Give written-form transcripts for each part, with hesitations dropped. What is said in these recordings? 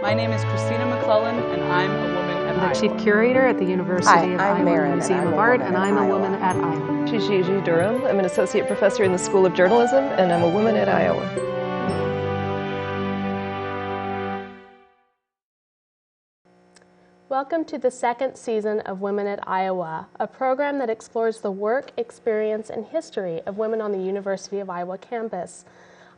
My name is Christina McClellan, and I'm a woman at Iowa. The Chief Curator at the University of Iowa Marin, Museum of Art, and I'm a woman at Iowa. Gigi Durham. I'm an associate professor in the School of Journalism, and I'm a woman at Iowa. Welcome to the second season of Women at Iowa, a program that explores the work, experience, and history of women on the University of Iowa campus.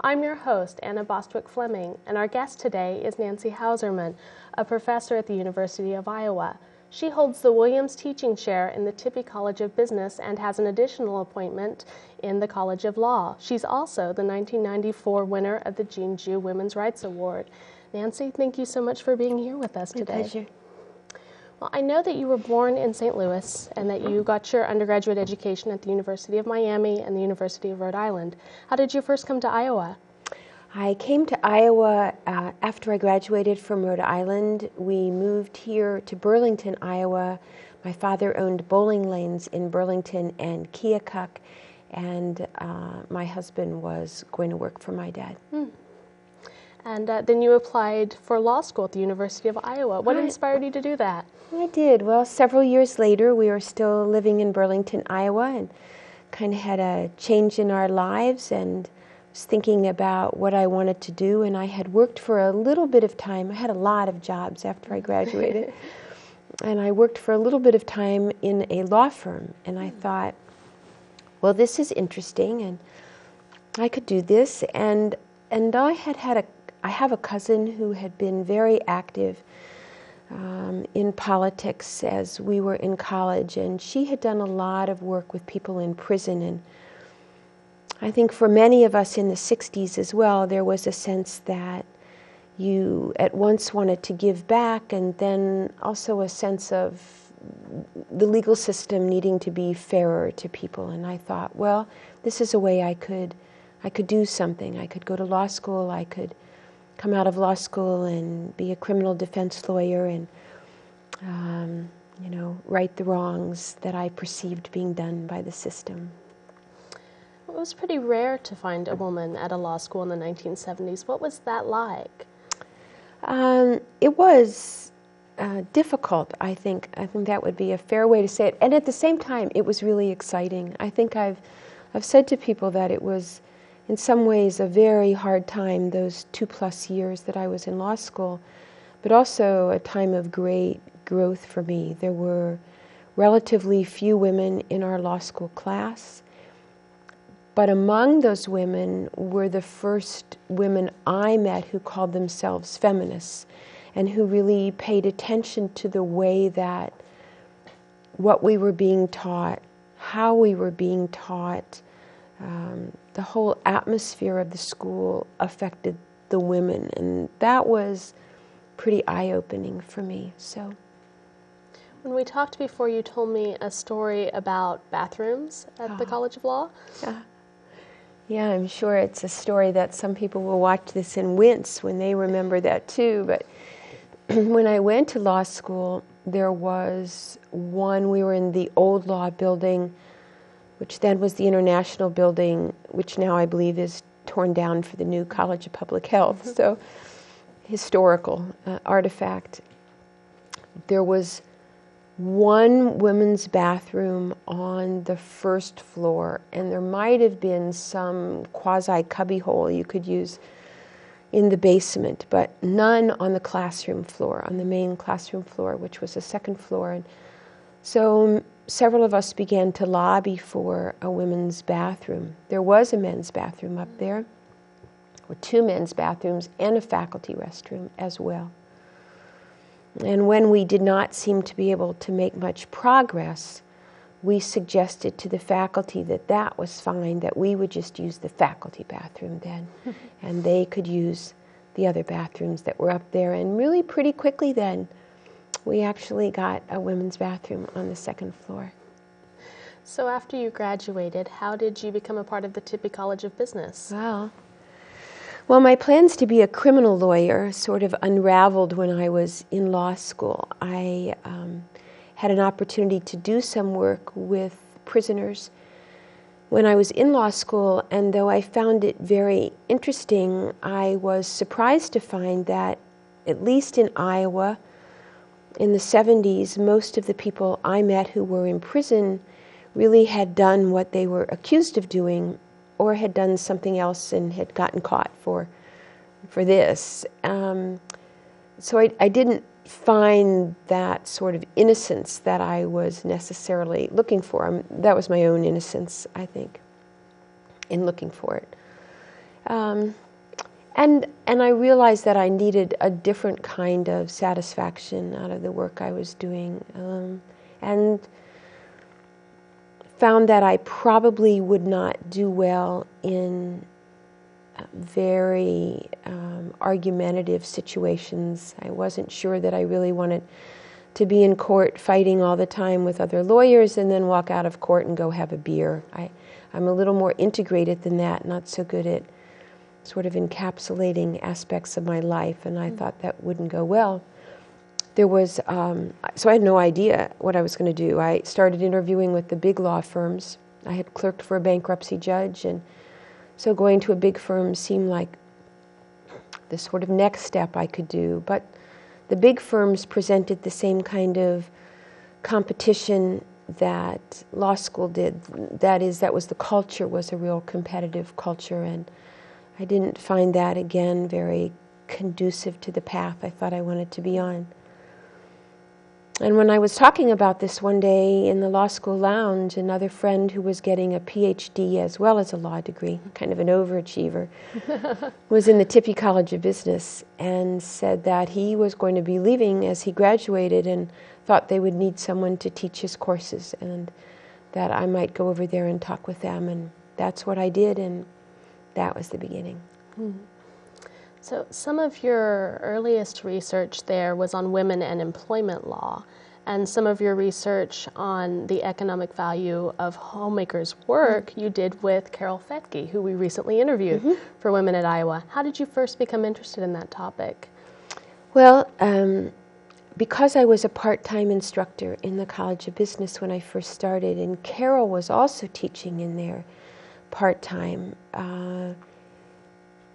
I'm your host, Anna Bostwick Flaming, and our guest today is Nancy Hauserman, a professor at the University of Iowa. She holds the Williams Teaching Chair in the Tippie College of Business and has an additional appointment in the College of Law. She's also the 1994 winner of the Jean Jew Women's Rights Award. Nancy, thank you so much for being here with us today. My pleasure. Well, I know that you were born in St. Louis and that you got your undergraduate education at the University of Miami and the University of Rhode Island. How did you first come to Iowa? I came to Iowa after I graduated from Rhode Island. We moved here to Burlington, Iowa. My father owned bowling lanes in Burlington and Keokuk, and my husband was going to work for my dad. And then you applied for law school at the University of Iowa. What inspired you to do that? I did. Well, several years later, we were still living in Burlington, Iowa, and kind of had a change in our lives and was thinking about what I wanted to do. And I had worked for a little bit of time. I had a lot of jobs after I graduated. And I worked for a little bit of time in a law firm. And I thought, well, this is interesting, and I could do this. And I have a cousin who had been very active in politics as we were in college, and she had done a lot of work with people in prison. And I think for many of us in the 60s as well, there was a sense that you at once wanted to give back, and then also a sense of the legal system needing to be fairer to people. And I thought, well, this is a way I could do something. I could go to law school, I could come out of law school and be a criminal defense lawyer and, right the wrongs that I perceived being done by the system. It was pretty rare to find a woman at a law school in the 1970s. What was that like? It was difficult, I think. I think that would be a fair way to say it. And at the same time, it was really exciting. I think I've said to people that it was in some ways a very hard time, those 2+ years that I was in law school, but also a time of great growth for me. There were relatively few women in our law school class, but among those women were the first women I met who called themselves feminists and who really paid attention to the way that what we were being taught, how we were being taught, the whole atmosphere of the school affected the women, and that was pretty eye-opening for me. So, when we talked before, you told me a story about bathrooms at the College of Law. Yeah, I'm sure it's a story that some people will watch this and wince when they remember that too. But when I went to law school, there was we were in the old law building, which then was the International Building, which now I believe is torn down for the new College of Public Health. So, historical artifact. There was one women's bathroom on the first floor, and there might have been some quasi-cubbyhole you could use in the basement, but none on the classroom floor, on the main classroom floor, which was the second floor. And so several of us began to lobby for a women's bathroom. There was a men's bathroom up there, or 2 men's bathrooms, and a faculty restroom as well. And when we did not seem to be able to make much progress, we suggested to the faculty that that was fine, that we would just use the faculty bathroom then, and they could use the other bathrooms that were up there. And really pretty quickly then, we actually got a women's bathroom on the second floor. So after you graduated, how did you become a part of the Tippie College of Business? Well, my plans to be a criminal lawyer sort of unraveled when I was in law school. I had an opportunity to do some work with prisoners when I was in law school, and though I found it very interesting, I was surprised to find that at least in Iowa, in the 70s, most of the people I met who were in prison really had done what they were accused of doing, or had done something else and had gotten caught for this. So I didn't find that sort of innocence that I was necessarily looking for. That was my own innocence, I think, in looking for it. And I realized that I needed a different kind of satisfaction out of the work I was doing, and found that I probably would not do well in very argumentative situations. I wasn't sure that I really wanted to be in court fighting all the time with other lawyers and then walk out of court and go have a beer. I'm a little more integrated than that, not so good at sort of encapsulating aspects of my life, and I thought that wouldn't go well. There was, so I had no idea what I was going to do. I started interviewing with the big law firms. I had clerked for a bankruptcy judge, and so going to a big firm seemed like the sort of next step I could do. But the big firms presented the same kind of competition that law school did. That is, that was the culture, was a real competitive culture, and I didn't find that, again, very conducive to the path I thought I wanted to be on. And when I was talking about this one day in the law school lounge, another friend who was getting a PhD as well as a law degree, kind of an overachiever, was in the Tippy College of Business and said that he was going to be leaving as he graduated and thought they would need someone to teach his courses, and that I might go over there and talk with them. And that's what I did, and that was the beginning. So some of your earliest research there was on women and employment law, and some of your research on the economic value of homemakers' work you did with Carol Fetke, who we recently interviewed for Women at Iowa. How did you first become interested in that topic? Well, because I was a part-time instructor in the College of Business when I first started, and Carol was also teaching in there part-time,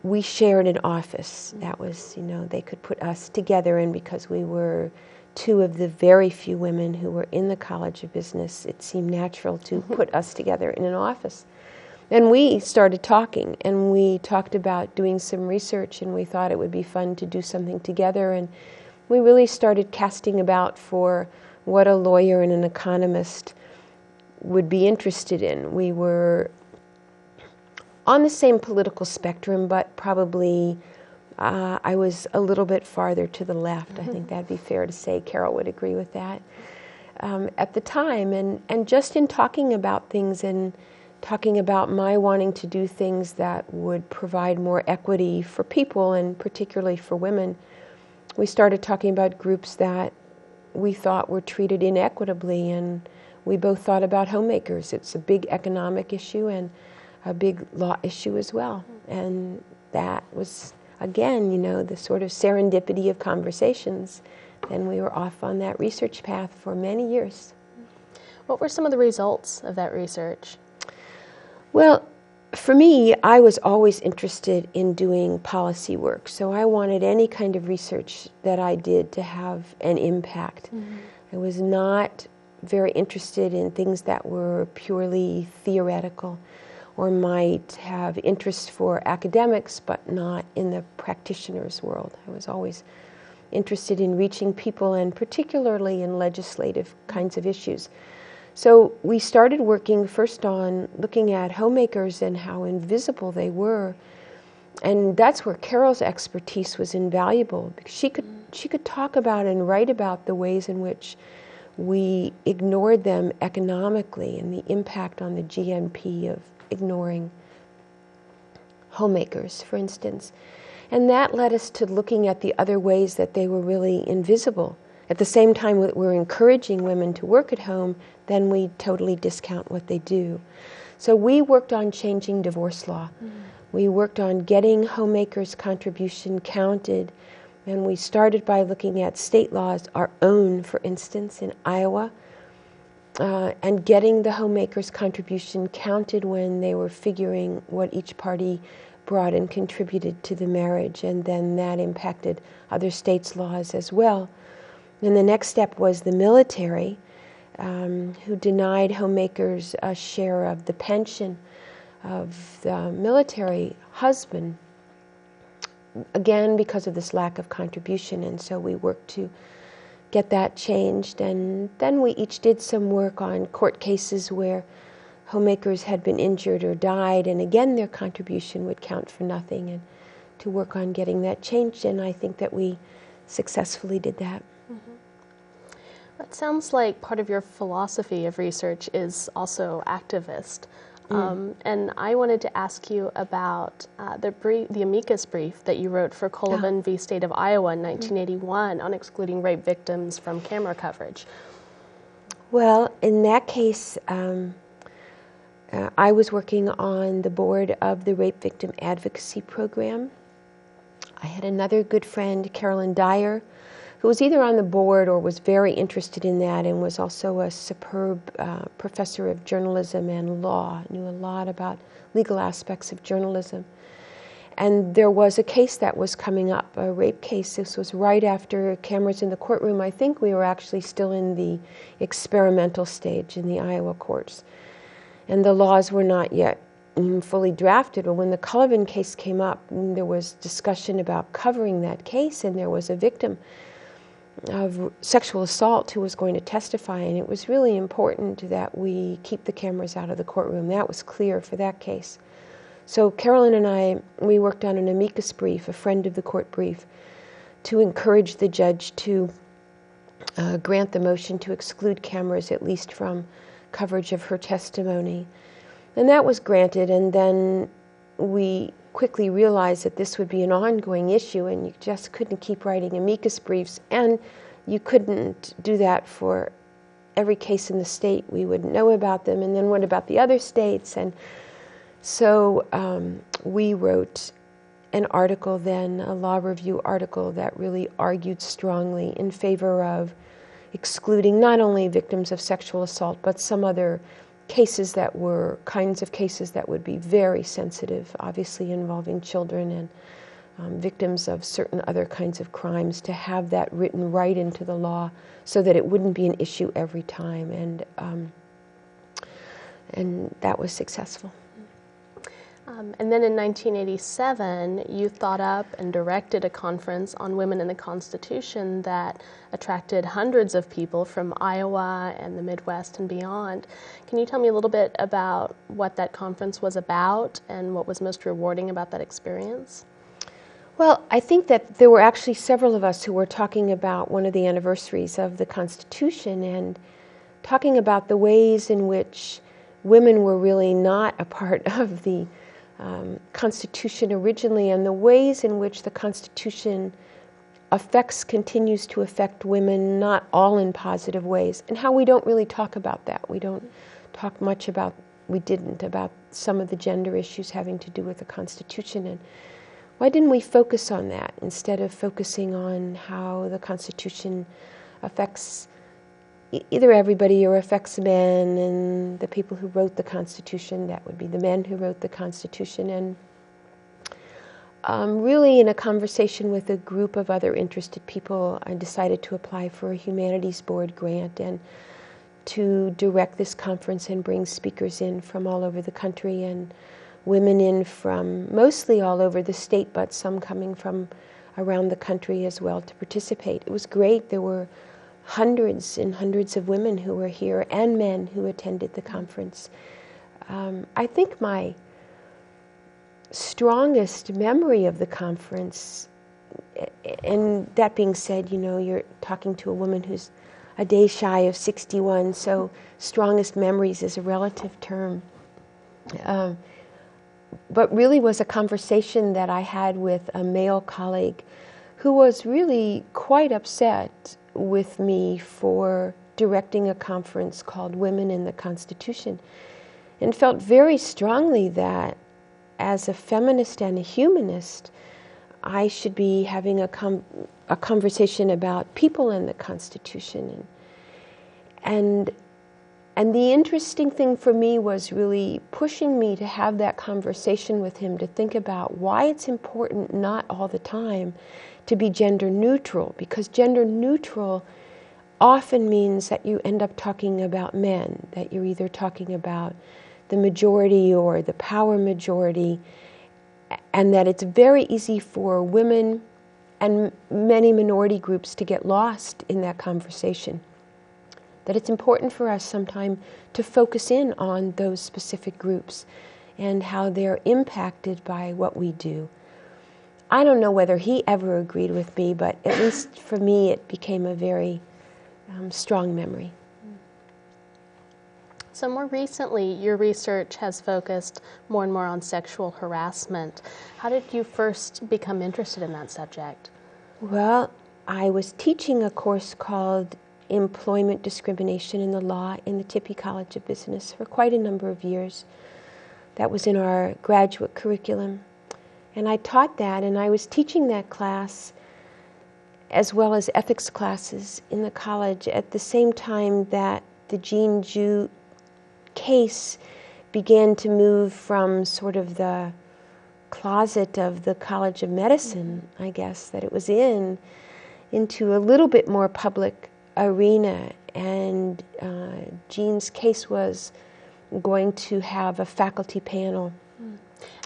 we shared an office. That was, they could put us together, and because we were two of the very few women who were in the College of Business, it seemed natural to put us together in an office. And we started talking, and we talked about doing some research, and we thought it would be fun to do something together, and we really started casting about for what a lawyer and an economist would be interested in. We were on the same political spectrum, but probably I was a little bit farther to the left. I think that'd be fair to say. Carol would agree with that at the time. And just in talking about things and talking about my wanting to do things that would provide more equity for people, and particularly for women, we started talking about groups that we thought were treated inequitably, and we both thought about homemakers. It's a big economic issue and a big law issue as well. And that was, again, the sort of serendipity of conversations. And we were off on that research path for many years. What were some of the results of that research? Well, for me, I was always interested in doing policy work. So I wanted any kind of research that I did to have an impact. I was not very interested in things that were purely theoretical, or might have interest for academics, but not in the practitioner's world. I was always interested in reaching people, and particularly in legislative kinds of issues. So we started working first on looking at homemakers and how invisible they were. And that's where Carol's expertise was invaluable, because she could talk about and write about the ways in which we ignored them economically, and the impact on the GNP of ignoring homemakers, for instance. And that led us to looking at the other ways that they were really invisible. At the same time that we're encouraging women to work at home, then we totally discount what they do. So we worked on changing divorce law. We worked on getting homemakers' contribution counted, and we started by looking at state laws, our own, for instance, in Iowa, and getting the homemakers' contribution counted when they were figuring what each party brought and contributed to the marriage, and then that impacted other states' laws as well. And the next step was the military, who denied homemakers a share of the pension of the military husband, again because of this lack of contribution. And so we worked to get that changed, and then we each did some work on court cases where homemakers had been injured or died, and again their contribution would count for nothing, and to work on getting that changed, and I think that we successfully did that. It sounds like part of your philosophy of research is also activist. And I wanted to ask you about the amicus brief that you wrote for Colvin v. State of Iowa in 1981 on excluding rape victims from camera coverage. Well, in that case, I was working on the board of the Rape Victim Advocacy Program. I had another good friend, Carolyn Dyer, who was either on the board or was very interested in that, and was also a superb professor of journalism and law, knew a lot about legal aspects of journalism. And there was a case that was coming up, a rape case. This was right after cameras in the courtroom. I think we were actually still in the experimental stage in the Iowa courts. And the laws were not yet fully drafted. But when the Colvin case came up, there was discussion about covering that case, and there was a victim of sexual assault who was going to testify, and it was really important that we keep the cameras out of the courtroom. That was clear for that case. So Carolyn and I, we worked on an amicus brief, a friend of the court brief, to encourage the judge to grant the motion to exclude cameras, at least from coverage of her testimony. And that was granted, and then we quickly realized that this would be an ongoing issue, and you just couldn't keep writing amicus briefs, and you couldn't do that for every case in the state. We would know about them, and then what about the other states? And so we wrote an article then, a law review article, that really argued strongly in favor of excluding not only victims of sexual assault, but some other cases that were kinds of cases that would be very sensitive, obviously involving children and victims of certain other kinds of crimes, to have that written right into the law so that it wouldn't be an issue every time. And that was successful. And then in 1987, you thought up and directed a conference on women in the Constitution that attracted hundreds of people from Iowa and the Midwest and beyond. Can you tell me a little bit about what that conference was about and what was most rewarding about that experience? Well, I think that there were actually several of us who were talking about one of the anniversaries of the Constitution and talking about the ways in which women were really not a part of the Constitution originally, and the ways in which the Constitution continues to affect women, not all in positive ways, and how we don't really talk about that. We don't talk much about, we didn't, about some of the gender issues having to do with the Constitution. And why didn't we focus on that instead of focusing on how the Constitution affects either everybody or affects men and the people who wrote the Constitution? That would be the men who wrote the Constitution. And really, in a conversation with a group of other interested people, I decided to apply for a Humanities Board grant and to direct this conference and bring speakers in from all over the country and women in from mostly all over the state, but some coming from around the country as well to participate. It was great. There were hundreds and hundreds of women who were here and men who attended the conference. I think my strongest memory of the conference, and that being said, you know, you're talking to a woman who's a day shy of 61, so strongest memories is a relative term. But really was a conversation that I had with a male colleague who was really quite upset with me for directing a conference called Women in the Constitution, and felt very strongly that as a feminist and a humanist, I should be having a conversation about people in the Constitution. And And the interesting thing for me was really pushing me to have that conversation with him, to think about why it's important not all the time to be gender neutral, because gender neutral often means that you end up talking about men, that you're either talking about the majority or the power majority, and that it's very easy for women and many minority groups to get lost in that conversation. That it's important for us sometime to focus in on those specific groups and how they're impacted by what we do. I don't know whether he ever agreed with me, but at least for me it became a very strong memory. So more recently, your research has focused more and more on sexual harassment. How did you first become interested in that subject? Well, I was teaching a course called Employment Discrimination in the Law in the Tippie College of Business for quite a number of years. That was in our graduate curriculum. And I taught that, and I was teaching that class as well as ethics classes in the college at the same time that the Jean Jew case began to move from sort of the closet of the College of Medicine, I guess, that it was into a little bit more public arena. And Jean's case was going to have a faculty panel.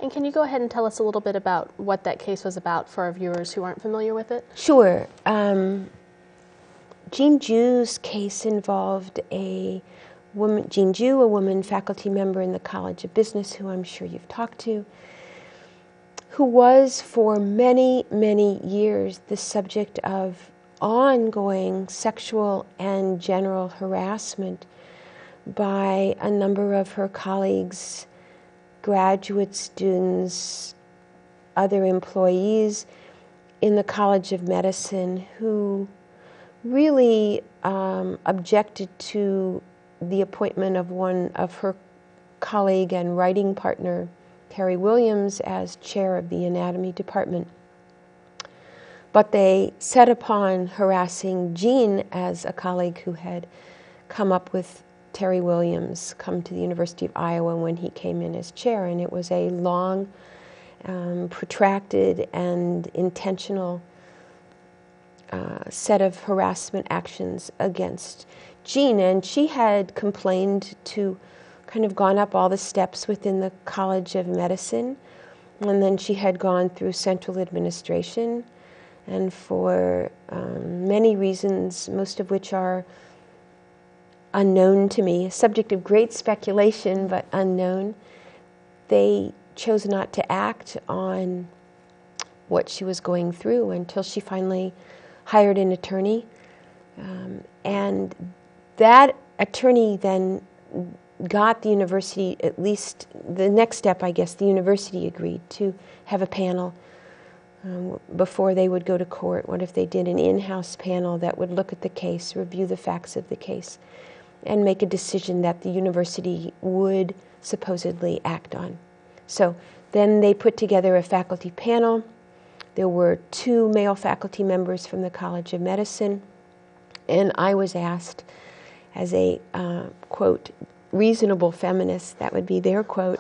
And can you go ahead and tell us a little bit about what that case was about for our viewers who aren't familiar with it? Sure. Jean Jew's case involved a woman, Jean Jew, a woman faculty member in the College of Business, who I'm sure you've talked to, who was for many, many years the subject of ongoing sexual and general harassment by a number of her colleagues, graduate students, other employees in the College of Medicine who really objected to the appointment of one of her colleague and writing partner, Terry Williams, as chair of the anatomy department. But they set upon harassing Jean as a colleague who had come up with Terry Williams, come to the University of Iowa when he came in as chair, and it was a long, protracted and intentional set of harassment actions against Jean. And she had complained to kind of gone up all the steps within the College of Medicine, and then she had gone through central administration, and for many reasons, most of which are unknown to me, a subject of great speculation but unknown, they chose not to act on what she was going through until she finally hired an attorney. And that attorney then got the university, at least the next step, I guess, the university agreed to have a panel before they would go to court. What if they did an in-house panel that would look at the case, review the facts of the case, and make a decision that the university would supposedly act on. So then they put together a faculty panel. There were 2 male faculty members from the College of Medicine, and I was asked as a, quote, reasonable feminist, that would be their quote,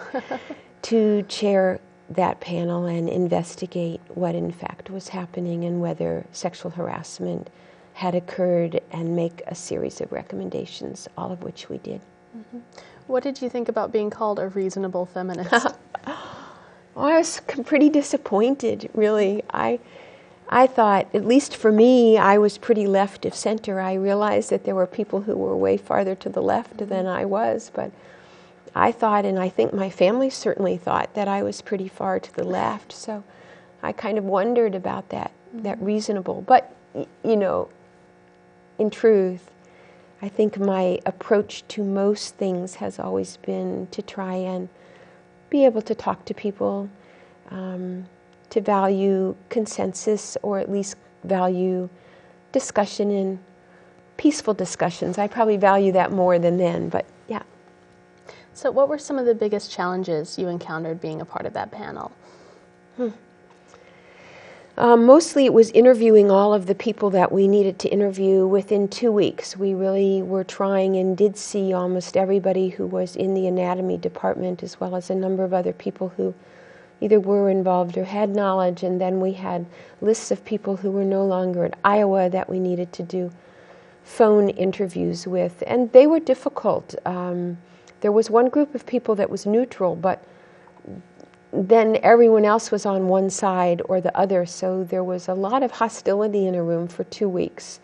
to chair that panel and investigate what in fact was happening and whether sexual harassment had occurred and make a series of recommendations, all of which we did. Mm-hmm. What did you think about being called a reasonable feminist? I was pretty disappointed, really. I thought, at least for me, I was pretty left of center. I realized that there were people who were way farther to the left than I was, but I thought, and I think my family certainly thought, that I was pretty far to the left. So I kind of wondered about that reasonable. But, you know, in truth, I think my approach to most things has always been to try and be able to talk to people, to value consensus, or at least value discussion and peaceful discussions. I probably value that more than then, but yeah. So what were some of the biggest challenges you encountered being a part of that panel? Mostly it was interviewing all of the people that we needed to interview within 2 weeks. We really were trying and did see almost everybody who was in the anatomy department, as well as a number of other people who either were involved or had knowledge. And then we had lists of people who were no longer at Iowa that we needed to do phone interviews with. And they were difficult. There was one group of people that was neutral, but then everyone else was on one side or the other, so there was a lot of hostility in a room for 2 weeks.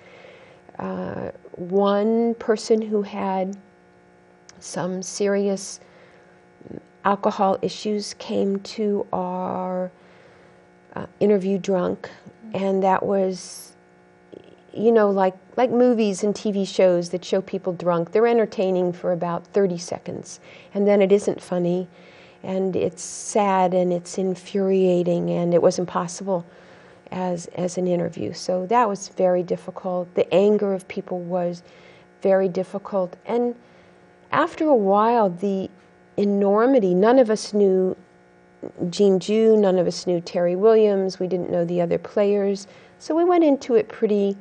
One person who had some serious alcohol issues came to our interview drunk, and that was, you know, like movies and TV shows that show people drunk. They're entertaining for about 30 seconds, and then it isn't funny. And it's sad and it's infuriating, and it was impossible as an interview. So that was very difficult. The anger of people was very difficult. And after a while, the enormity, none of us knew Jean Jew, none of us knew Terry Williams, we didn't know the other players. So we went into it pretty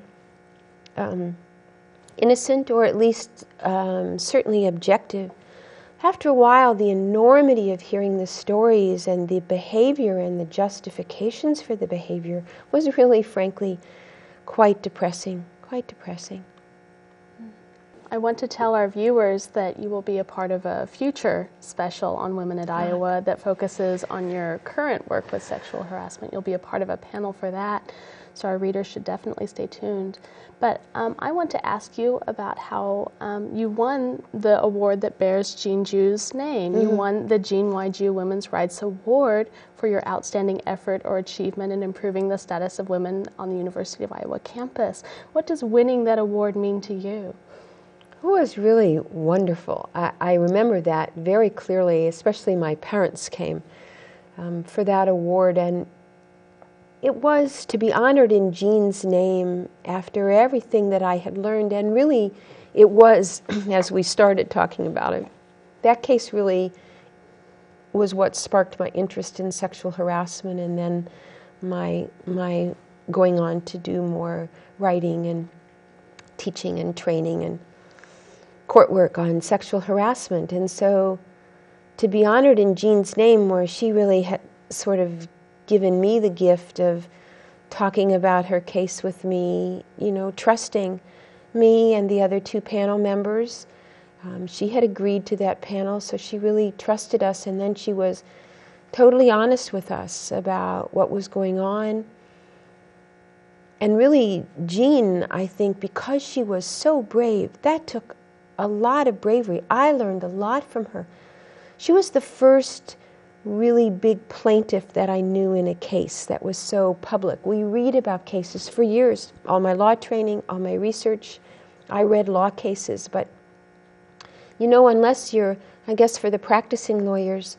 innocent, or at least certainly objective. After a while, the enormity of hearing the stories and the behavior and the justifications for the behavior was really, frankly, quite depressing, quite depressing. I want to tell our viewers that you will be a part of a future special on Women at Iowa that focuses on your current work with sexual harassment. You'll be a part of a panel for that, so our readers should definitely stay tuned. But I want to ask you about how you won the award that bears Jean Jew's name. You won the Jean Y. Jew Women's Rights Award for your outstanding effort or achievement in improving the status of women on the University of Iowa campus. What does winning that award mean to you? It was really wonderful. I remember that very clearly, especially my parents came for that award, and it was to be honored in Jean's name after everything that I had learned, and really it was, as we started talking about it, that case really was what sparked my interest in sexual harassment, and then my going on to do more writing and teaching and training and court work on sexual harassment. And so to be honored in Jean's name, where she really had sort of given me the gift of talking about her case with me, you know, trusting me and the other 2 panel members. She had agreed to that panel, so she really trusted us, and then she was totally honest with us about what was going on. And really, Jean, I think, because she was so brave, that took a lot of bravery. I learned a lot from her. She was the first really big plaintiff that I knew in a case that was so public. We read about cases for years. All my law training, all my research, I read law cases. But, you know, unless you're, I guess for the practicing lawyers,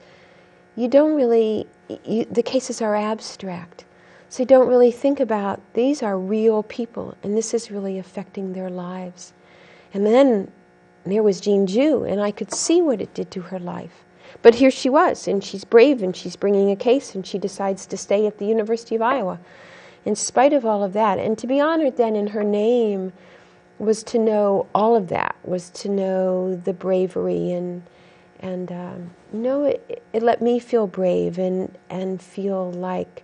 you don't really, the cases are abstract. So you don't really think about, these are real people, and this is really affecting their lives. And then there was Jean Jew, and I could see what it did to her life. But here she was, and she's brave, and she's bringing a case, and she decides to stay at the University of Iowa in spite of all of that. And to be honored then in her name was to know all of that, was to know the bravery, and you know, it let me feel brave and feel like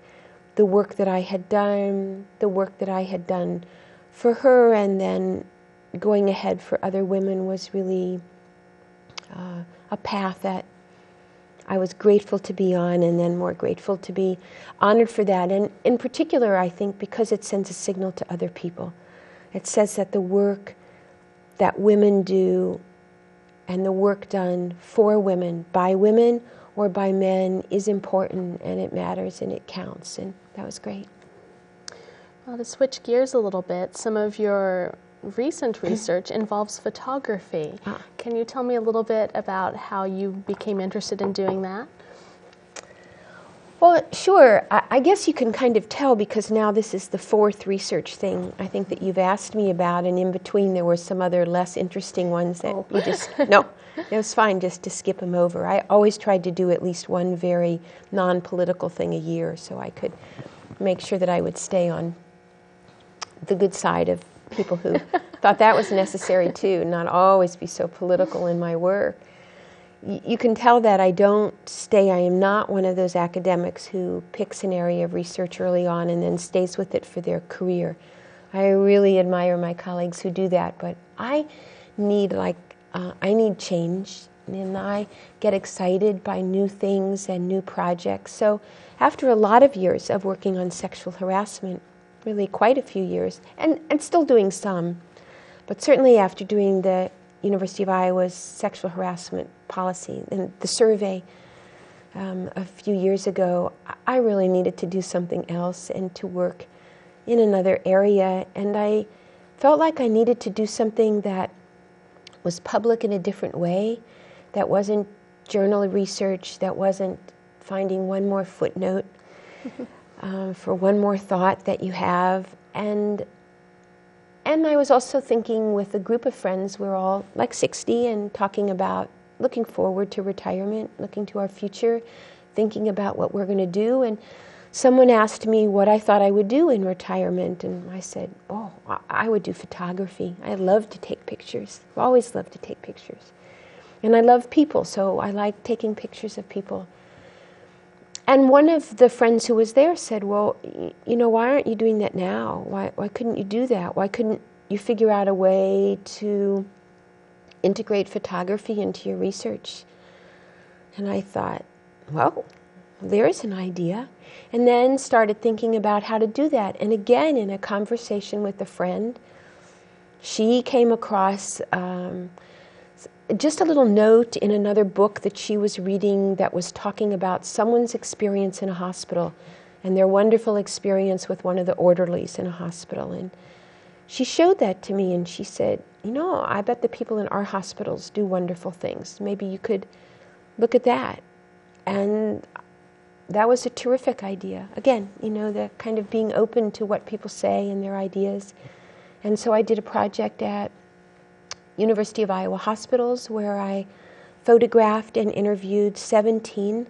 the work that I had done, for her, and then going ahead for other women was really a path that I was grateful to be on, and then more grateful to be honored for that. And in particular, I think, because it sends a signal to other people. It says that the work that women do and the work done for women, by women or by men, is important, and it matters, and it counts. And that was great. Well, to switch gears a little bit, some of your recent research involves photography. Can you tell me a little bit about how you became interested in doing that? Well, sure. I guess you can kind of tell, because now this is the 4th research thing I think that you've asked me about, and in between there were some other less interesting ones that you just, no, it was fine just to skip them over. I always tried to do at least one very non-political thing a year so I could make sure that I would stay on the good side of people who thought that was necessary too, not always be so political in my work. You can tell that I am not one of those academics who picks an area of research early on and then stays with it for their career. I really admire my colleagues who do that, but I need change, and I get excited by new things and new projects. So after a lot of years of working on sexual harassment, really quite a few years, and still doing some, but certainly after doing the University of Iowa's sexual harassment policy and the survey a few years ago, I really needed to do something else and to work in another area. And I felt like I needed to do something that was public in a different way, that wasn't journal research, that wasn't finding one more footnote for one more thought that you have. And I was also thinking with a group of friends, we're all like 60 and talking about looking forward to retirement, looking to our future, thinking about what we're going to do. And someone asked me what I thought I would do in retirement, and I said, I would do photography. I love to take pictures. I've always loved to take pictures. And I love people, so I like taking pictures of people. And one of the friends who was there said, well, why aren't you doing that now? Why couldn't you do that? Why couldn't you figure out a way to integrate photography into your research? And I thought, well, there's an idea. And then started thinking about how to do that. And again, in a conversation with a friend, she came across just a little note in another book that she was reading that was talking about someone's experience in a hospital and their wonderful experience with one of the orderlies in a hospital. And she showed that to me and she said, I bet the people in our hospitals do wonderful things. Maybe you could look at that. And that was a terrific idea. Again, the kind of being open to what people say and their ideas. And so I did a project at University of Iowa hospitals where I photographed and interviewed 17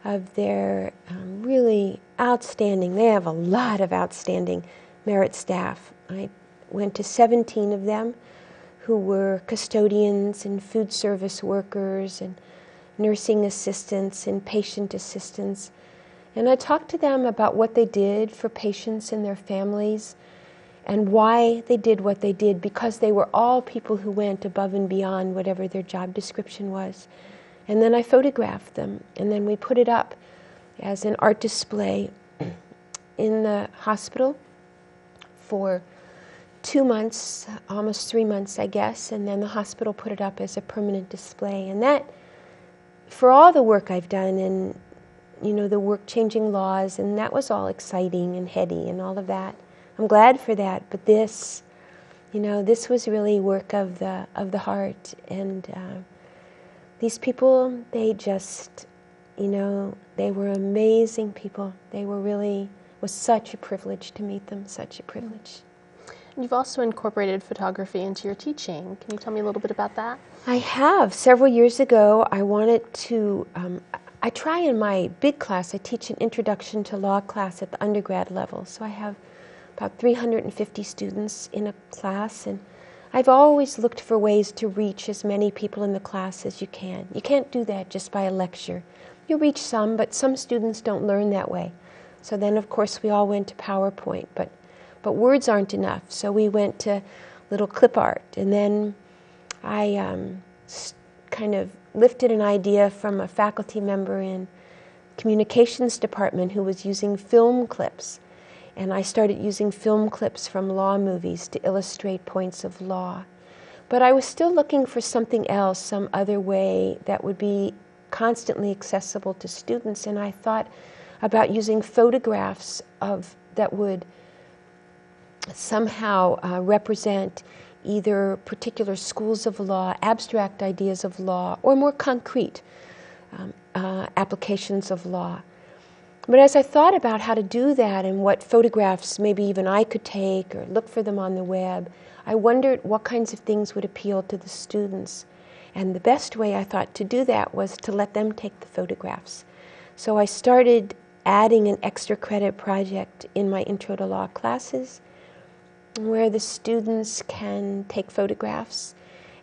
of their really outstanding, they have a lot of outstanding merit staff. I went to 17 of them who were custodians and food service workers and nursing assistants and patient assistants. And I talked to them about what they did for patients and their families and why they did what they did, because they were all people who went above and beyond whatever their job description was. And then I photographed them, and then we put it up as an art display in the hospital for 2 months, almost 3 months, I guess, and then the hospital put it up as a permanent display. And that, for all the work I've done and, the work changing laws, and that was all exciting and heady and all of that. I'm glad for that, but this, this was really work of the heart. And these people, they just, they were amazing people. They were really, it was such a privilege to meet them, such a privilege. You've also incorporated photography into your teaching. Can you tell me a little bit about that? I have. Several years ago, I wanted to, I try in my big class, I teach an introduction to law class at the undergrad level. So I have about 350 students in a class, and I've always looked for ways to reach as many people in the class as you can. You can't do that just by a lecture. You reach some, but some students don't learn that way. So then, of course, we all went to PowerPoint, but words aren't enough. So we went to little clip art, and then I kind of lifted an idea from a faculty member in communications department who was using film clips. And I started using film clips from law movies to illustrate points of law. But I was still looking for something else, some other way that would be constantly accessible to students. And I thought about using photographs that would somehow represent either particular schools of law, abstract ideas of law, or more concrete applications of law. But as I thought about how to do that and what photographs maybe even I could take or look for them on the web, I wondered what kinds of things would appeal to the students. And the best way I thought to do that was to let them take the photographs. So I started adding an extra credit project in my Intro to Law classes where the students can take photographs,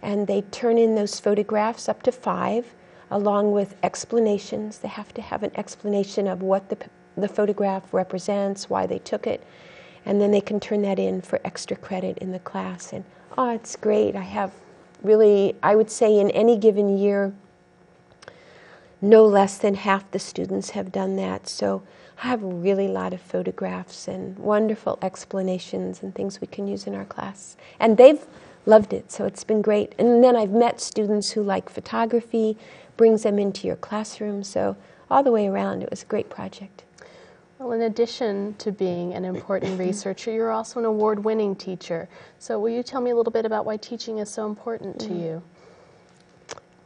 and they turn in those photographs, up to 5, along with explanations. They have to have an explanation of what the photograph represents, why they took it, and then they can turn that in for extra credit in the class. And it's great. I have really, I would say in any given year, no less than half the students have done that. So I have a really lot of photographs and wonderful explanations and things we can use in our class. And they've loved it, so it's been great. And then I've met students who like photography, brings them into your classroom. So all the way around, it was a great project. Well, in addition to being an important researcher, you're also an award-winning teacher. So will you tell me a little bit about why teaching is so important to you?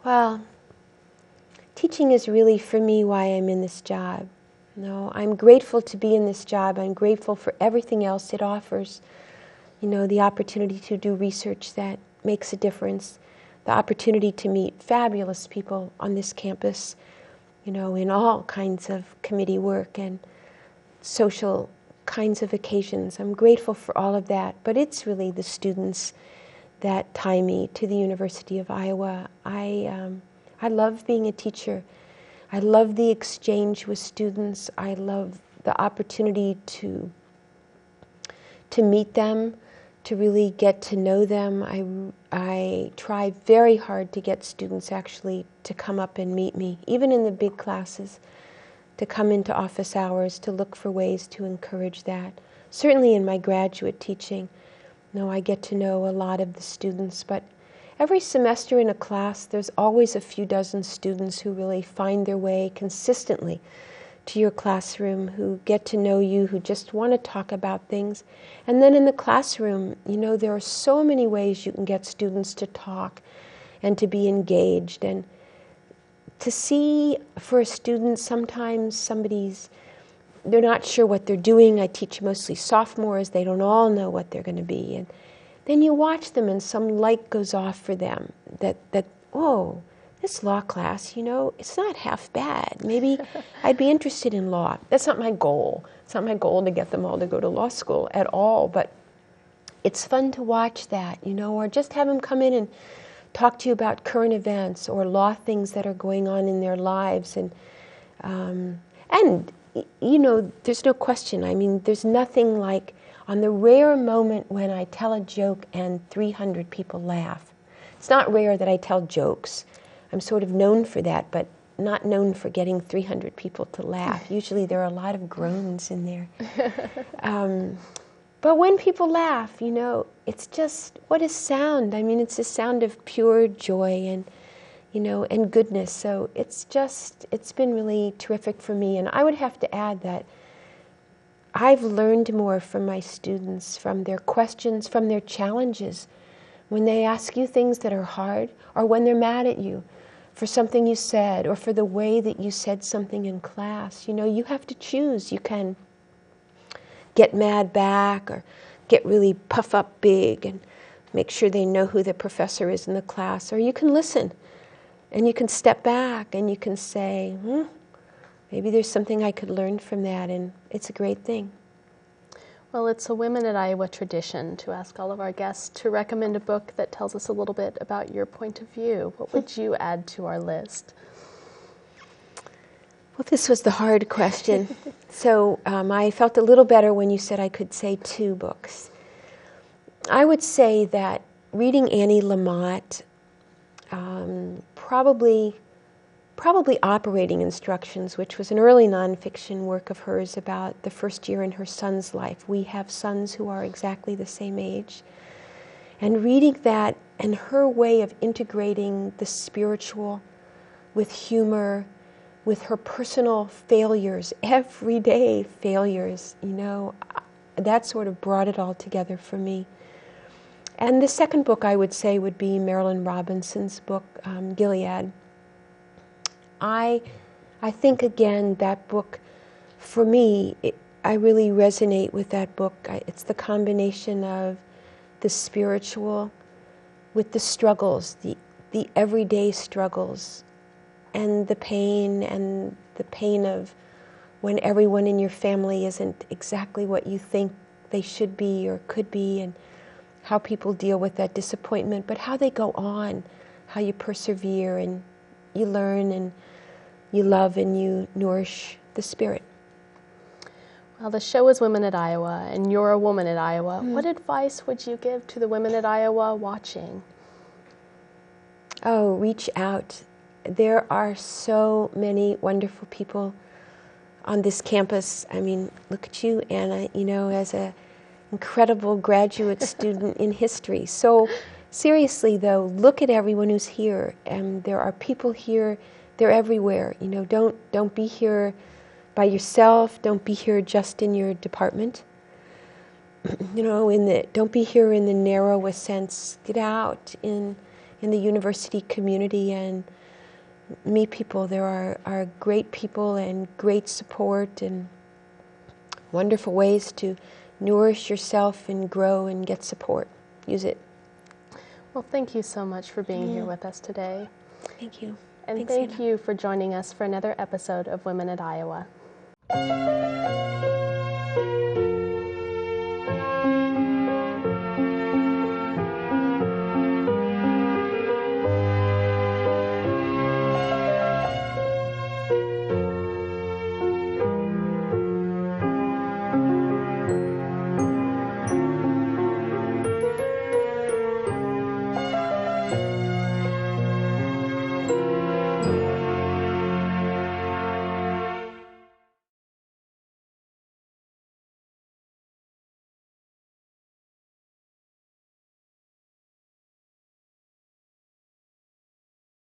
Well, teaching is really, for me, why I'm in this job. I'm grateful to be in this job. I'm grateful for everything else it offers. The opportunity to do research that makes a difference, the opportunity to meet fabulous people on this campus, in all kinds of committee work and social kinds of occasions. I'm grateful for all of that, but it's really the students that tie me to the University of Iowa. I love being a teacher. I love the exchange with students. I love the opportunity to meet them, to really get to know them. I try very hard to get students actually to come up and meet me, even in the big classes, to come into office hours, to look for ways to encourage that. Certainly in my graduate teaching, I get to know a lot of the students, but every semester in a class, there's always a few dozen students who really find their way consistently to your classroom, who get to know you, who just want to talk about things. And then in the classroom, there are so many ways you can get students to talk and to be engaged. And to see for a student, sometimes they're not sure what they're doing. I teach mostly sophomores. They don't all know what they're going to be. And then you watch them and some light goes off for them that oh, this law class, it's not half bad. Maybe I'd be interested in law. That's not my goal. It's not my goal to get them all to go to law school at all, but it's fun to watch that, or just have them come in and talk to you about current events or law things that are going on in their lives. And there's no question. There's nothing like on the rare moment when I tell a joke and 300 people laugh. It's not rare that I tell jokes. I'm sort of known for that, but not known for getting 300 people to laugh. Usually there are a lot of groans in there. But when people laugh, it's just, what a sound. It's a sound of pure joy and, and goodness. So it's been really terrific for me. And I would have to add that I've learned more from my students, from their questions, from their challenges. When they ask you things that are hard, or when they're mad at you for something you said, or for the way that you said something in class, you have to choose. You can get mad back, or get really puff up big and make sure they know who the professor is in the class, or you can listen, and you can step back, and you can say, maybe there's something I could learn from that, and it's a great thing. Well, it's a Women at Iowa tradition to ask all of our guests to recommend a book that tells us a little bit about your point of view. What would you add to our list? Well, this was the hard question. So I felt a little better when you said I could say 2 books. I would say that reading Annie Lamott, probably Operating Instructions, which was an early nonfiction work of hers about the first year in her son's life. We have sons who are exactly the same age. And reading that and her way of integrating the spiritual with humor, with her personal failures, everyday failures, that sort of brought it all together for me. And the second book I would say would be Marilynne Robinson's book, Gilead. I think, again, that book, for me, I really resonate with that book. It's the combination of the spiritual with the struggles, the everyday struggles, and the pain of when everyone in your family isn't exactly what you think they should be or could be, and how people deal with that disappointment, but how they go on, how you persevere and you learn and you love and you nourish the spirit. Well, the show is Women at Iowa, and you're a woman at Iowa. What advice would you give to the women at Iowa watching? Oh, reach out. There are so many wonderful people on this campus. I mean, look at you, Anna, as a incredible graduate student in history. So seriously, though, look at everyone who's here. And there are people here. They're everywhere. Don't be here by yourself. Don't be here just in your department. Don't be here in the narrowest sense. Get out in the university community and meet people. There are great people and great support and wonderful ways to nourish yourself and grow and get support. Use it. Well, thank you so much for being here with us today. Thank you. And Thanks, thank Anna. you for joining us for another episode of Women at Iowa.